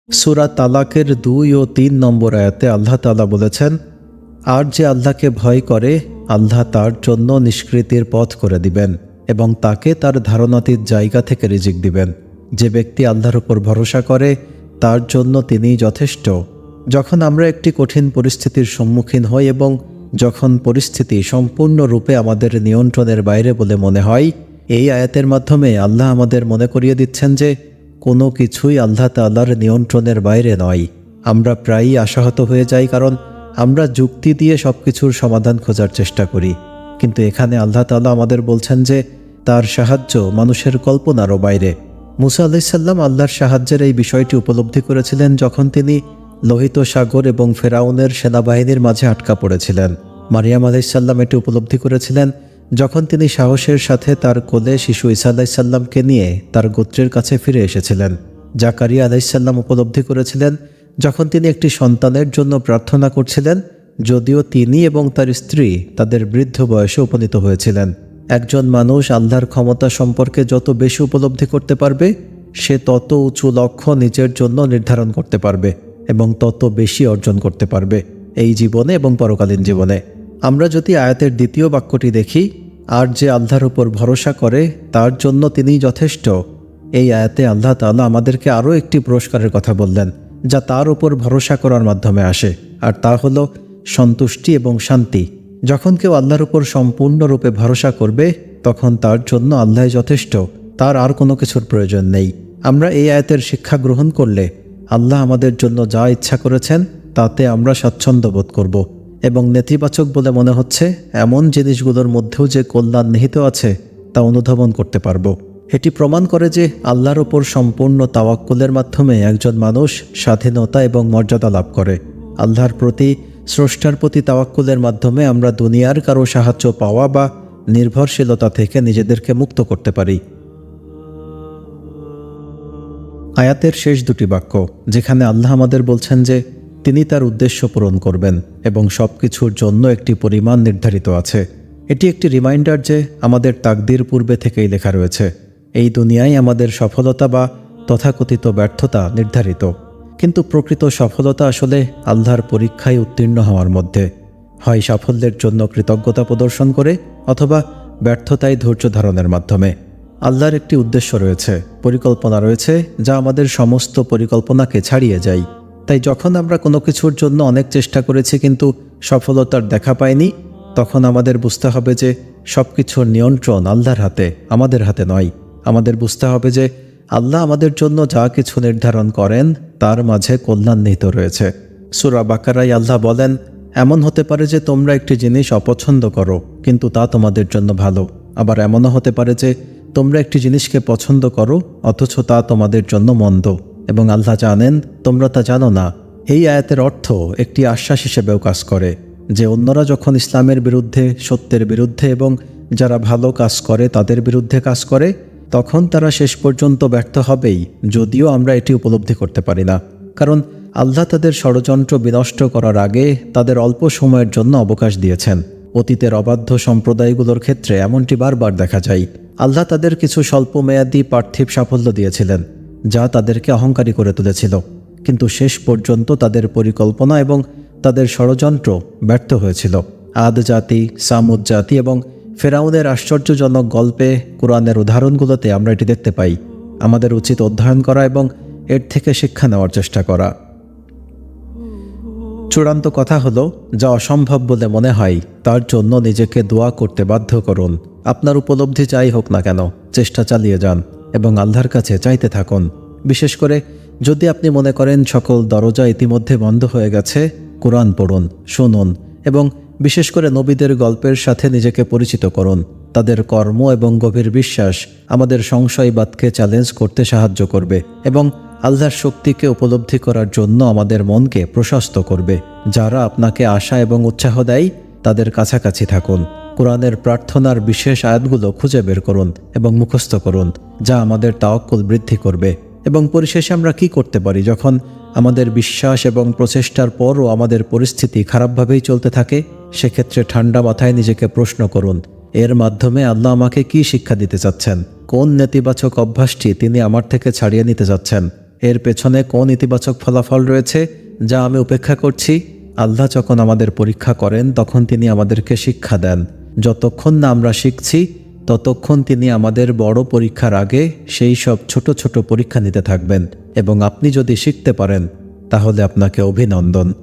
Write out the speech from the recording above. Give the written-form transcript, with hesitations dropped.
সূরা তালাকের 2 ও 3 নম্বর আয়াতে আল্লাহ তাআলা বলেছেন, আর যে আল্লাহকে ভয় করে আল্লাহ তার জন্য নিষ্কৃতির পথ করে দিবেন এবং তাকে তার ধারণাতীত জায়গা থেকে রিজিক দিবেন। যে ব্যক্তি আল্লাহর উপর ভরসা করে তার জন্য তিনিই যথেষ্ট। যখন আমরা একটি কঠিন পরিস্থিতির সম্মুখীন হই এবং যখন পরিস্থিতি সম্পূর্ণরূপে আমাদের নিয়ন্ত্রণের বাইরে বলে মনে হয়, এই আয়াতের মাধ্যমে আল্লাহ আমাদের মনে করিয়ে দিচ্ছেন যে কোনো কিছুই আল্লাহ তাআলার নিয়ন্ত্রণের বাইরে নয়। আমরা প্রায়ই আশাহত হয়ে যাই, কারণ আমরা যুক্তি দিয়ে সব কিছুর সমাধান খোঁজার চেষ্টা করি। কিন্তু এখানে আল্লাহ তাআলা আমাদের বলছেন যে তার সাহায্য মানুষের কল্পনারও বাইরে। মুসা আলাইহিস সালাম আল্লাহর সাহায্যের এই বিষয়টি উপলব্ধি করেছিলেন যখন তিনি লোহিত সাগর এবং ফেরাউনের সেনাবাহিনীর মাঝে আটকা পড়েছিলেন। মারিয়াম আলাইহিস সালাম এটি উপলব্ধি করেছিলেন যখন তিনি সাহসের সাথে তার কোলে শিশু ঈসা আলাইহিস সালামকে নিয়ে তার গোত্রের কাছে ফিরে এসেছিলেন। জাকারিয়া আলাইহিস সালাম উপলব্ধি করেছিলেন যখন তিনি একটি সন্তানের জন্য প্রার্থনা করছিলেন, যদিও তিনি এবং তার স্ত্রী তাদের বৃদ্ধ বয়সে উপনীত হয়েছিলেন। একজন মানুষ আল্লাহর ক্ষমতা সম্পর্কে যত বেশি উপলব্ধি করতে পারবে, সে তত উঁচু লক্ষ্য নিজের জন্য নির্ধারণ করতে পারবে এবং তত বেশি অর্জন করতে পারবে এই জীবনে এবং পরকালীন জীবনে। আমরা যদি আয়াতের দ্বিতীয় বাক্যটি দেখি, আর যে আল্লাহর উপর ভরসা করে তার জন্য তিনিই যথেষ্ট, এই আয়াতে আল্লাহ তাআলা আমাদেরকে আরও একটি পুরস্কারের কথা বললেন যা তার উপর ভরসা করার মাধ্যমে আসে, আর তা হলো সন্তুষ্টি এবং শান্তি। যখন কেউ আল্লাহর উপর সম্পূর্ণরূপে ভরসা করবে তখন তার জন্য আল্লাহই যথেষ্ট, তার আর কোনো কিছুর প্রয়োজন নেই। আমরা এই আয়াতের শিক্ষা গ্রহণ করলে আল্লাহ আমাদের জন্য যা ইচ্ছা করেছেন তাতে আমরা স্বাচ্ছন্দ্য বোধ করব এবং নেতিবাচক বলে মনে হচ্ছে এমন জিনিসগুলোর মধ্যেও যে কল্যাণ নিহিত আছে তা অনুধাবন করতে পারব। এটি প্রমাণ করে যে আল্লাহর ওপর সম্পূর্ণ তাওয়াক্কুলের মাধ্যমে একজন মানুষ স্বাধীনতা এবং মর্যাদা লাভ করে। আল্লাহর প্রতি, স্রষ্টার প্রতি তাওয়াক্কুলের মাধ্যমে আমরা দুনিয়ার কারো সাহায্য পাওয়া বা নির্ভরশীলতা থেকে নিজেদেরকে মুক্ত করতে পারি। আয়াতের শেষ দুটি বাক্য, যেখানে আল্লাহ আমাদের বলছেন যে তিনি তার উদ্দেশ্য পূরণ করবেন এবং সব কিছুর জন্য একটি পরিমাণ নির্ধারিত আছে, এটি একটি রিমাইন্ডার যে আমাদের তাকদীর পূর্বে থেকেই লেখা রয়েছে। এই দুনিয়ায় আমাদের সফলতা বা তথাকথিত ব্যর্থতা নির্ধারিত, কিন্তু প্রকৃত সফলতা আসলে আল্লাহর পরীক্ষায় উত্তীর্ণ হওয়ার মধ্যে। হয় সাফল্যের জন্য কৃতজ্ঞতা প্রদর্শন করে অথবা ব্যর্থতায় ধৈর্য ধারণের মাধ্যমে। আল্লাহর একটি উদ্দেশ্য রয়েছে, পরিকল্পনা রয়েছে যা আমাদের সমস্ত পরিকল্পনাকে ছাড়িয়ে যায়। তাই যখন আমরা কোনো কিছুর জন্য অনেক চেষ্টা করেছি কিন্তু সফলতার দেখা পাইনি, তখন আমাদের বুঝতে হবে যে সব কিছুর নিয়ন্ত্রণ আল্লাহর হাতে, আমাদের হাতে নয়। আমাদের বুঝতে হবে যে আল্লাহ আমাদের জন্য যা কিছু নির্ধারণ করেন তার মাঝে কল্যাণ নিহিত রয়েছে। সূরা বাকারায় আল্লাহ বলেন, এমন হতে পারে যে তোমরা একটি জিনিস অপছন্দ করো কিন্তু তা তোমাদের জন্য ভালো, আবার এমনও হতে পারে যে তোমরা একটি জিনিসকে পছন্দ করো অথচ তা তোমাদের জন্য মন্দ, এবং আল্লাহ জানেন তোমরা তা জানো না। এই আয়াতের অর্থ একটি আশ্বাস হিসেবেও কাজ করে যে অন্যরা যখন ইসলামের বিরুদ্ধে, সত্যের বিরুদ্ধে এবং যারা ভালো কাজ করে তাদের বিরুদ্ধে কাজ করে, তখন তারা শেষ পর্যন্ত ব্যর্থ হবেই, যদিও আমরা এটি উপলব্ধি করতে পারি না। কারণ আল্লাহ তাদের ষড়যন্ত্র বিনষ্ট করার আগে তাদের অল্প সময়ের জন্য অবকাশ দিয়েছেন। অতীতের অবাধ্য সম্প্রদায়গুলোর ক্ষেত্রে এমনটি বারবার দেখা যায়। আল্লাহ তাদের কিছু স্বল্পমেয়াদী পার্থিব সাফল্য দিয়েছিলেন যা তাদেরকে অহংকারী করে তুলেছিল, কিন্তু শেষ পর্যন্ত তাদের পরিকল্পনা এবং তাদের ষড়যন্ত্র ব্যর্থ হয়েছিল। আদ জাতি, সামুদ জাতি এবং ফেরাউনের আশ্চর্যজনক গল্পে, কোরআনের উদাহরণগুলোতে আমরা এটি দেখতে পাই। আমাদের উচিত অধ্যয়ন করা এবং এর থেকে শিক্ষা নেওয়ার চেষ্টা করা। চূড়ান্ত কথা হলো, যা অসম্ভব বলে মনে হয় তার জন্য নিজেকে দোয়া করতে বাধ্য করুন। আপনার উপলব্ধি যাই হোক না কেন, চেষ্টা চালিয়ে যান এবং আল্লাহর কাছে চাইতে থাকুন। বিশেষ করে যদি আপনি মনে করেন সকল দরজা ইতিমধ্যে বন্ধ হয়ে গেছে, কোরআন পড়ুন, শুনুন এবং বিশেষ করে নবীদের গল্পের সাথে নিজেকে পরিচিত করুন। তাদের কর্ম এবং গভীর বিশ্বাস আমাদের সংশয়বাদকে চ্যালেঞ্জ করতে সাহায্য করবে এবং আল্লাহর শক্তিকে উপলব্ধি করার জন্য আমাদের মনকে প্রশস্ত করবে। যারা আপনাকে আশা এবং উৎসাহ দেয় তাদের কাছাকাছি থাকুন। কোরআনের প্রার্থনার বিশেষ আয়াতগুলো খুঁজে বের করুন এবং মুখস্থ করুন, যা আমাদের তাওয়াক্কুল বৃদ্ধি করবে। এবং পরিশেষে আমরা কি করতে পারি যখন আমাদের বিশ্বাস এবং প্রচেষ্টার পরও আমাদের পরিস্থিতি খারাপভাবেই চলতে থাকে? সেক্ষেত্রে ঠান্ডা মাথায় নিজেকে প্রশ্ন করুন, এর মাধ্যমে আল্লাহ আমাকে কি শিক্ষা দিতে চাচ্ছেন? কোন নেতিবাচক অভ্যাসটি তিনি আমার থেকে ছাড়িয়ে নিতে চাচ্ছেন? এর পেছনে কোন ইতিবাচক ফলাফল রয়েছে যা আমি উপেক্ষা করছি? আল্লাহ যখন আমাদের পরীক্ষা করেন তখন তিনি আমাদেরকে শিক্ষা দেন। যতক্ষণ না আমরা শিখছি ততক্ষণ তিনি আমাদের বড় পরীক্ষার আগে সেই সব ছোট ছোট পরীক্ষা নিতে থাকবেন, এবং আপনি যদি শিখতে পারেন তাহলে আপনাকে অভিনন্দন।